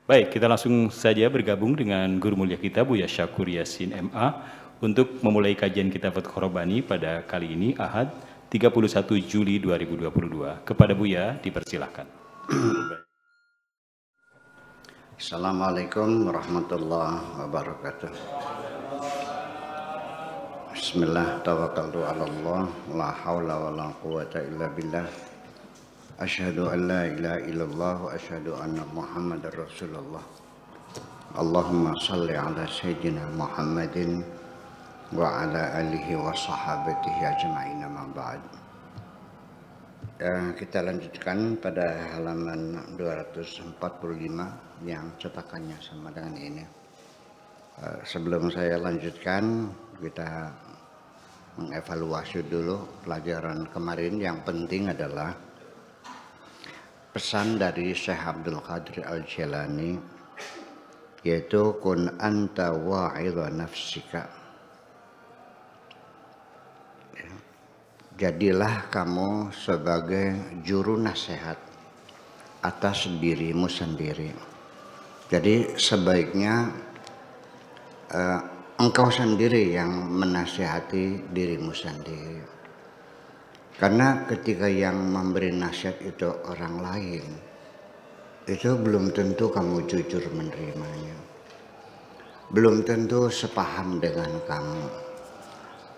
Baik, kita langsung saja bergabung dengan Guru Mulia kita Buya Syakur Yasin MA untuk memulai kajian kita Fathul Rabbani pada kali ini Ahad 31 Juli 2022. Kepada Buya dipersilahkan. Assalamualaikum warahmatullahi wabarakatuh. Bismillah, tawakkaltu ala Allah, la hawla wa la quwata illa billah. Asyhadu an la ilaha illallah wa asyhadu anna Muhammadar Rasulullah. Allahumma salli ala sayyidina Muhammadin wa ala alihi wa sahabatihi ajma'in, amma ba'd. Kita lanjutkan pada halaman 245 yang cetakannya sama dengan ini. Sebelum saya lanjutkan, kita mengevaluasi dulu pelajaran kemarin. Yang penting adalah pesan dari Syekh Abdul Qadir Al-Jilani, yaitu kun anta wa'idha nafsika. Jadilah kamu sebagai juru nasihat atas dirimu sendiri. Jadi sebaiknya engkau sendiri yang menasihati dirimu sendiri. Karena ketika yang memberi nasihat itu orang lain, itu belum tentu kamu jujur menerimanya. Belum tentu sepaham dengan kamu.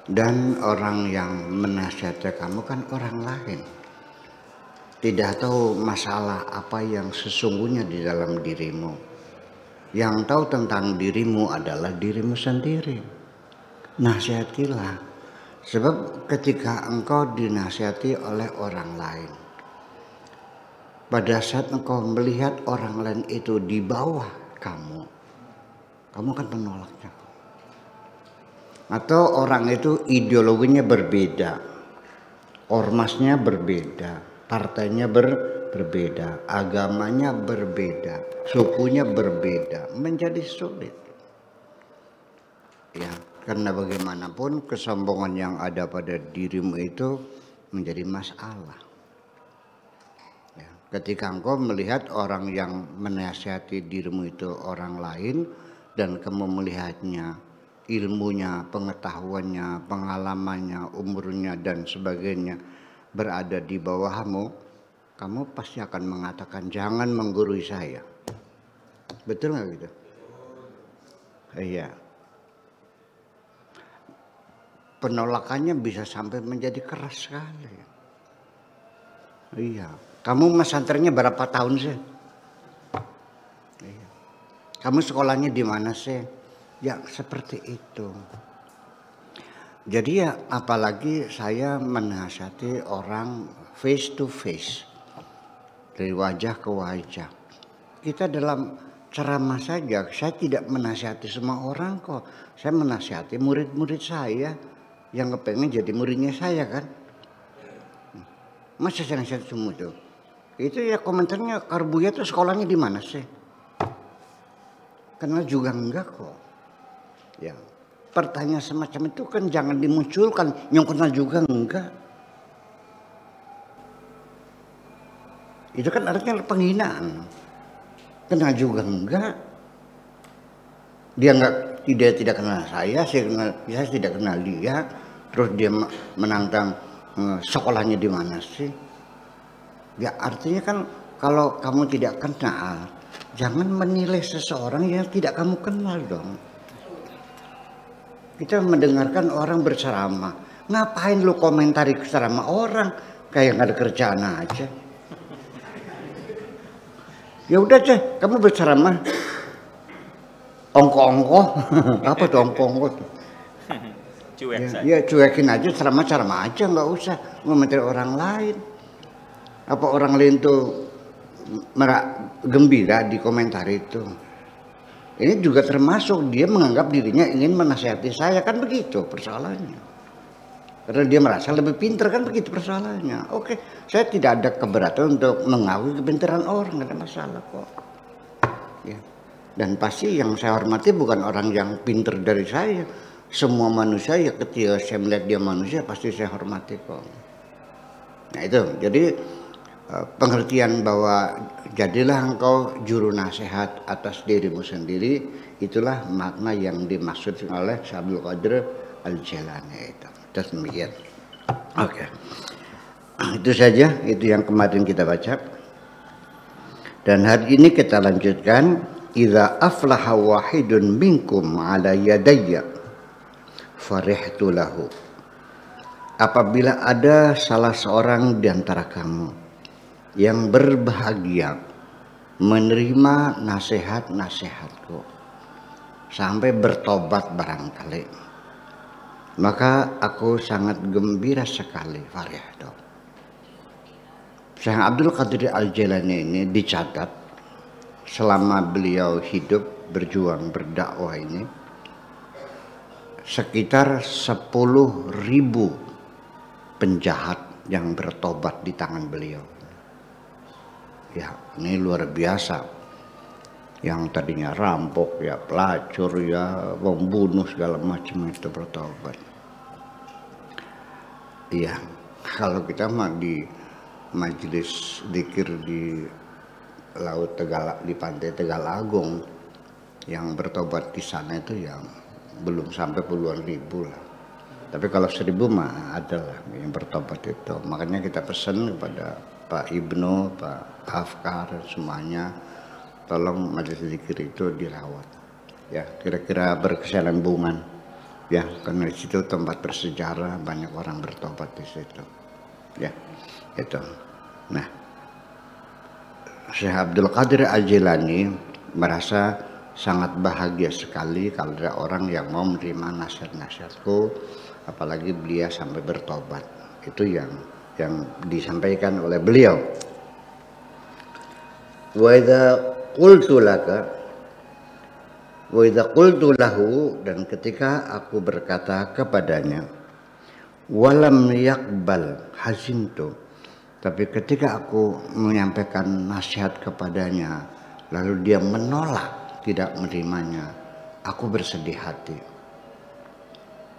Dan orang yang menasihati kamu kan orang lain. Tidak tahu masalah apa yang sesungguhnya di dalam dirimu. Yang tahu tentang dirimu adalah dirimu sendiri. Nasihatilah. Sebab ketika engkau dinasihati oleh orang lain, pada saat engkau melihat orang lain itu di bawah kamu akan menolaknya. Atau orang itu ideologinya berbeda, ormasnya berbeda, partainya berbeda, agamanya berbeda, sukunya berbeda, menjadi sulit. Ya. Karena bagaimanapun kesombongan yang ada pada dirimu itu menjadi masalah. Ya, ketika engkau melihat orang yang menasihati dirimu itu orang lain dan kamu melihatnya, ilmunya, pengetahuannya, pengalamannya, umurnya dan sebagainya berada di bawahmu, kamu pasti akan mengatakan jangan menggurui saya. Betul nggak gitu? Iya. Penolakannya bisa sampai menjadi keras sekali. Iya. Kamu pesantrennya berapa tahun sih? Iya. Kamu sekolahnya di mana sih? Ya seperti itu. Jadi ya apalagi saya menasihati orang face to face. Dari wajah ke wajah. Kita dalam ceramah saja, saya tidak menasihati semua orang kok. Saya menasihati murid-murid saya yang kepengen jadi muridnya saya kan. Masa saya nasihat semua itu? Itu ya komentarnya, Karbuya tuh sekolahnya di mana sih? Kenal juga enggak kok. Ya, pertanyaan semacam itu kan jangan dimunculkan, yang kenal juga enggak. Itu kan artinya penghinaan. Kenal juga enggak. Dia tidak kenal saya tidak kenal dia. Terus dia menantang sekolahnya di mana sih? Ya artinya kan kalau kamu tidak kenal, jangan menilai seseorang yang tidak kamu kenal dong. Kita mendengarkan orang berceramah, ngapain lu komentari ceramah orang kayak nggak ada kerjaan aja? Ya udah deh, kamu berceramah ongko-ongko, apa tuh ongko-ongko? Cuek saja. Ya cuekin aja, ceramah aja, nggak usah ngomentari orang lain. Apa orang lain tuh gembira di komentar itu? Ini juga termasuk dia menganggap dirinya ingin menasihati saya, kan begitu persoalannya. Karena dia merasa lebih pintar, kan begitu persoalannya. Oke, saya tidak ada keberatan untuk mengakui kepintaran orang, nggak ada masalah kok. Ya. Dan pasti yang saya hormati bukan orang yang pintar dari saya. Semua manusia ya ketika saya melihat dia manusia pasti saya hormati kok. Nah itu, jadi pengertian bahwa jadilah engkau juru nasihat atas dirimu sendiri, itulah makna yang dimaksud oleh Syekh Abdul Qadir Al-Jailani itu. Terus demikian. Oke. Itu saja, itu yang kemarin kita baca. Dan hari ini kita lanjutkan, idza aflaha wahidun minkum ala yadayya farihtu lahu. Apabila ada salah seorang di antara kamu yang berbahagia menerima nasihat-nasihatku sampai bertobat barangkali, maka aku sangat gembira sekali. Farihtu. Syekh Abdul Qadir Al-Jailani ini dicatat selama beliau hidup berjuang berdakwah ini sekitar 10.000 penjahat yang bertobat di tangan beliau. Ya, ini luar biasa. Yang tadinya rampok, ya pelacur, ya pembunuh segala macam itu bertobat. Iya, kalau kita mah di majelis zikir di Laut Tegal, di pantai Tegalagung, yang bertobat di sana itu yang belum sampai puluhan ribu lah. Tapi kalau 1.000 mah ada lah yang bertobat itu. Makanya kita pesan kepada Pak Ibnu, Pak Afkar, semuanya, tolong majelis zikir itu dirawat. Ya, kira-kira berkesinambungan. Ya, karena di situ tempat bersejarah, banyak orang bertobat di situ. Ya, itu. Nah, Syekh Abdul Qadir Al-Jailani merasa sangat bahagia sekali kalau ada orang yang mau menerima nasihat-nasihatku, apalagi beliau sampai bertobat. Itu yang disampaikan oleh beliau. Wa idza qultu laka, wa idza qultu lahu, dan ketika aku berkata kepadanya, walam yakbal hazintu, tapi ketika aku menyampaikan nasihat kepadanya lalu dia menolak, tidak menerimanya, aku bersedih hati.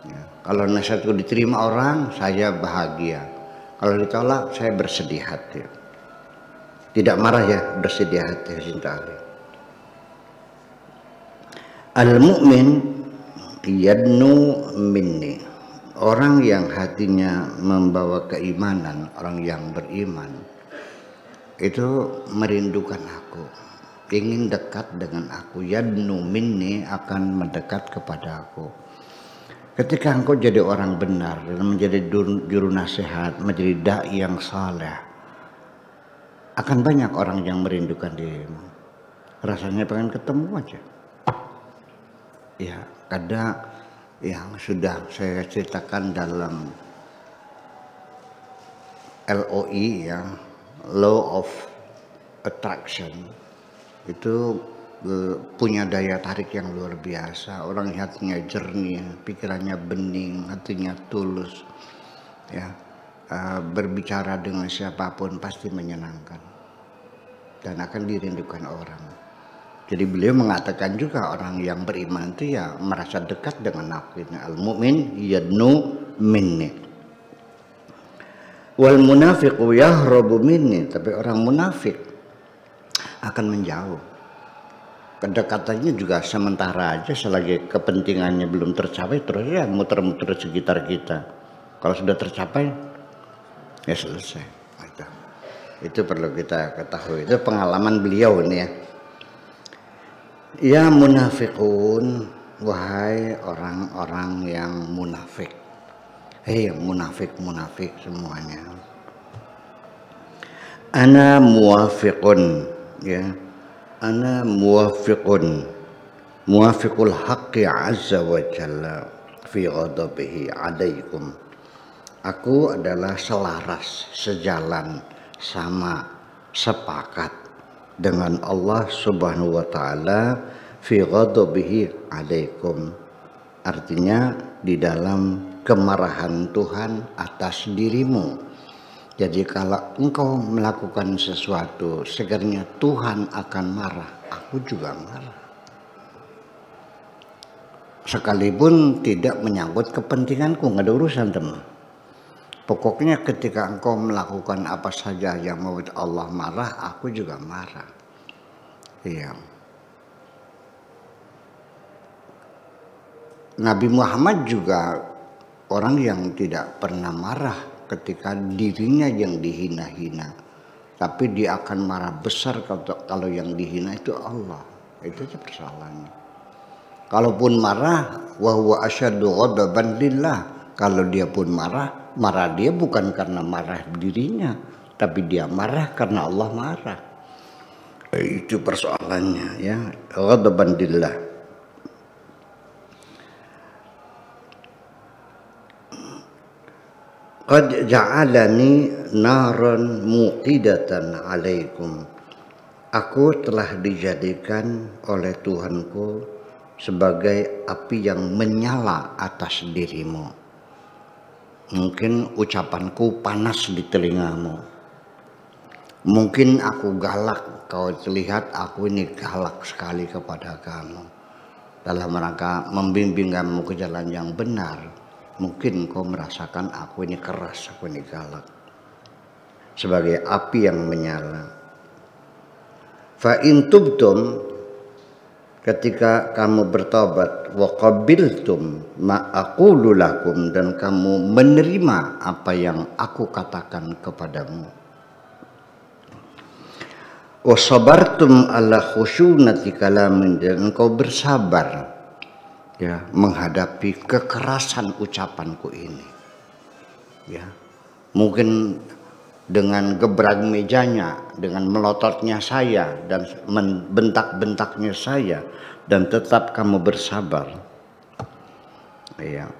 Ya, kalau nasihatku diterima orang, saya bahagia. Kalau ditolak, saya bersedih hati. Tidak marah ya, bersedih hati. Al-mu'min yadnu minni. Orang yang hatinya membawa keimanan, orang yang beriman, itu merindukan aku, ingin dekat dengan aku. Yadnu minni, akan mendekat kepada aku. Ketika engkau jadi orang benar, menjadi juru nasihat, menjadi dai yang saleh, akan banyak orang yang merindukan dirimu. Rasanya pengen ketemu aja. Ya, kadang yang sudah saya ceritakan dalam LOI, ya, Law of Attraction, itu punya daya tarik yang luar biasa. Orang hatinya jernih, pikirannya bening, hatinya tulus, ya, berbicara dengan siapapun pasti menyenangkan dan akan dirindukan orang. Jadi beliau mengatakan juga orang yang beriman itu ya merasa dekat dengan aku. Al-mu'min yadnu minni. Wal munafiqu yahrabu minni. Tapi orang munafik akan menjauh. Kedekatannya juga sementara aja, selagi kepentingannya belum tercapai, terus ya muter-muter sekitar kita. Kalau sudah tercapai, ya selesai. Itu perlu kita ketahui. Itu pengalaman beliau ini ya. Ya munafiqun, wahai orang-orang yang munafik. Hei munafik semuanya. Ana muwafiqun, ya. Ana muwafiqun, muwafiqul haqqi azza wa jalla fi ghadabihi alaikum. Aku adalah selaras, sejalan, sama, sepakat dengan Allah Subhanahu wa taala fi ghadabihi alaikum. Artinya di dalam kemarahan Tuhan atas dirimu. Jadi kalau engkau melakukan sesuatu sekiranya Tuhan akan marah, aku juga marah. Sekalipun tidak menyangkut kepentinganku, nggak ada urusan teman. Pokoknya ketika engkau melakukan apa saja yang membuat Allah marah, aku juga marah. Iya. Nabi Muhammad juga orang yang tidak pernah marah ketika dirinya yang dihina-hina. Tapi dia akan marah besar kalau yang dihina itu Allah. Itu aja persoalannya. Kalaupun marah, wa huwa asyaddu ghadaban lillah. Kalau dia pun marah, marah dia bukan karena marah dirinya, tapi dia marah karena Allah marah. Itu persoalannya ya, ghadaban lillah. Qad ja'alani naran muqidatan alaikum. Aku telah dijadikan oleh Tuhanku sebagai api yang menyala atas dirimu. Mungkin ucapanku panas di telingamu. Mungkin aku galak, kau lihat aku ini galak sekali kepada kamu. Dalam rangka membimbing kamu ke jalan yang benar. Mungkin kau merasakan aku ini keras, aku ini galak. Sebagai api yang menyala. Fa in tubtum, ketika kamu bertobat, wa qabiltum ma aqulu lakum, dan kamu menerima apa yang aku katakan kepadamu. Wa sabartum ala khusyunati kalamin, dan engkau bersabar ya menghadapi kekerasan ucapanku ini. Ya. Mungkin dengan gebrak mejanya, dengan melototnya saya dan membentak-bentaknya saya, dan tetap kamu bersabar. Ya.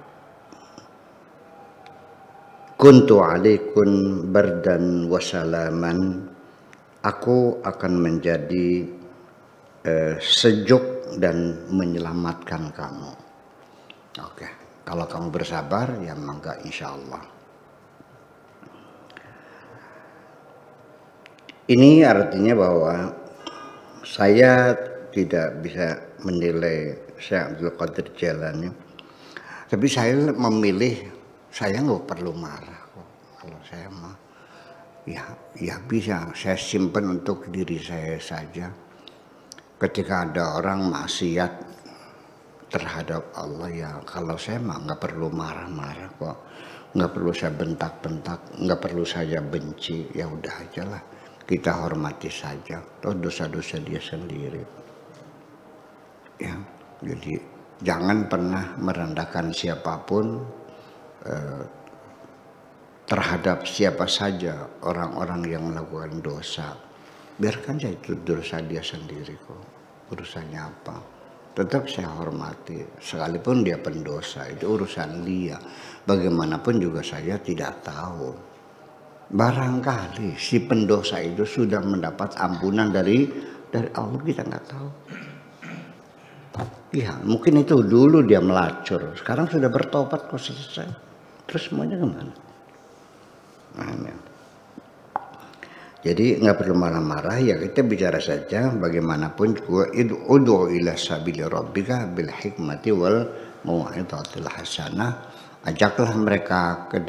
Kuntu alaikum bardan wasalaman. Aku akan menjadi sejuk dan menyelamatkan kamu. Oke, kalau kamu bersabar ya maka insya Allah. Ini artinya bahwa saya tidak bisa menilai Syekh Abdul Qadir Jailani, tapi saya memilih, saya nggak perlu marah kok. Kalau saya mah ya bisa saya simpan untuk diri saya saja. Ketika ada orang maksiat terhadap Allah, ya kalau saya mah nggak perlu marah-marah kok, nggak perlu saya bentak-bentak, nggak perlu saya benci, ya udah aja lah, kita hormati saja, toh dosa-dosa dia sendiri. Ya, jadi jangan pernah merendahkan siapapun terhadap siapa saja orang-orang yang melakukan dosa. Biarkan saja itu dosa dia sendiri kok. Urusannya apa? Tetap saya hormati. Sekalipun dia pendosa, itu urusan dia. Bagaimanapun juga saya tidak tahu. Barangkali si pendosa itu sudah mendapat ampunan dari Allah, kita nggak tahu. Ya, mungkin itu dulu dia melacur. Sekarang sudah bertobat kok, selesai. Terus semuanya kemana? Amin. Jadi nggak perlu marah-marah, ya kita bicara saja. Bagaimanapun juga ud'u ila sabili rabbika bil hikmati wal mau'izatil hasanah. Ajaklah mereka ke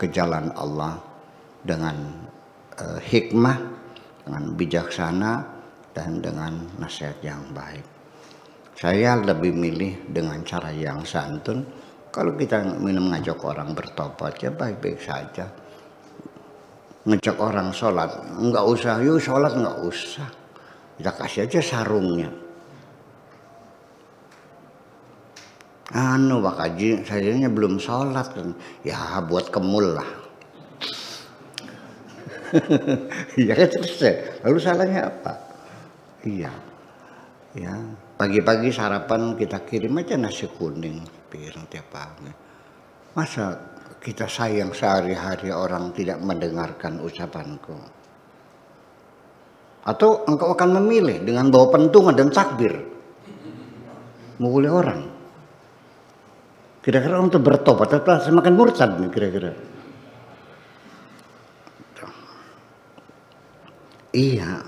jalan Allah dengan hikmah, dengan bijaksana, dan dengan nasihat yang baik. Saya lebih milih dengan cara yang santun. Kalau kita mengajak orang bertobat, ya baik-baik saja. Ngejak orang sholat, nggak usah, yuk sholat nggak usah, kita kasih aja sarungnya. Pak Haji, sayanya belum sholat kan, ya buat kemul lah. Ya kan selesai. Lalu salahnya apa? Iya, ya pagi-pagi sarapan kita kirim aja nasi kuning piring tiap pagi. Masa kita sayang sehari-hari orang tidak mendengarkan ucapanku? Atau engkau akan memilih dengan bawa pentungan dan takbir memukuli orang? Kira-kira untuk bertobat atau semakin murtad nih kira-kira? Iya,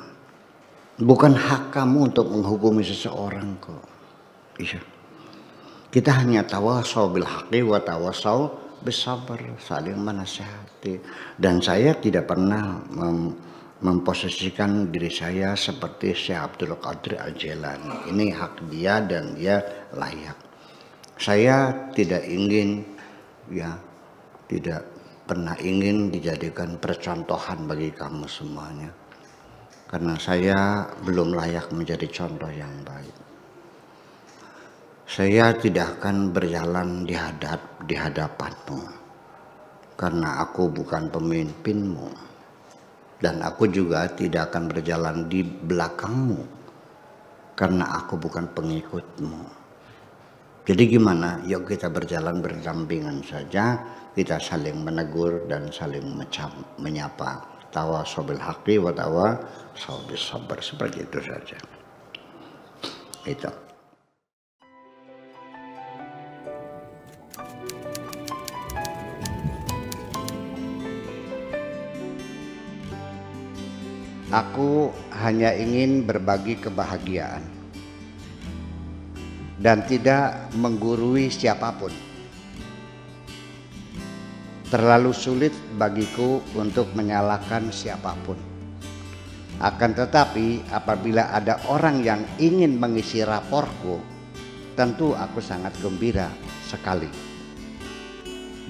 bukan hak kamu untuk menghukumi seseorang kok. Iya. Kita hanya tawasau bil haqqi wa tawasau bersabar, saling menasihati. Dan saya tidak pernah memposisikan diri saya seperti Syekh Abdul Qadir Al-Jailani. Ini hak dia dan dia layak. Saya tidak ingin, tidak pernah ingin dijadikan percontohan bagi kamu semuanya. Karena saya belum layak menjadi contoh yang baik. Saya tidak akan berjalan di hadapanmu. Karena aku bukan pemimpinmu. Dan aku juga tidak akan berjalan di belakangmu karena aku bukan pengikutmu. Jadi gimana? Yuk kita berjalan berdampingan saja, kita saling menegur dan saling menyapa. Tawasabil haqqi wa tawasabil sabar, seperti itu saja. Itu. Aku hanya ingin berbagi kebahagiaan dan tidak menggurui siapapun. Terlalu sulit bagiku untuk menyalahkan siapapun. Akan tetapi apabila ada orang yang ingin mengisi raporku, tentu aku sangat gembira sekali.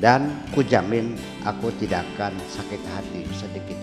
Dan kujamin aku tidak akan sakit hati sedikit.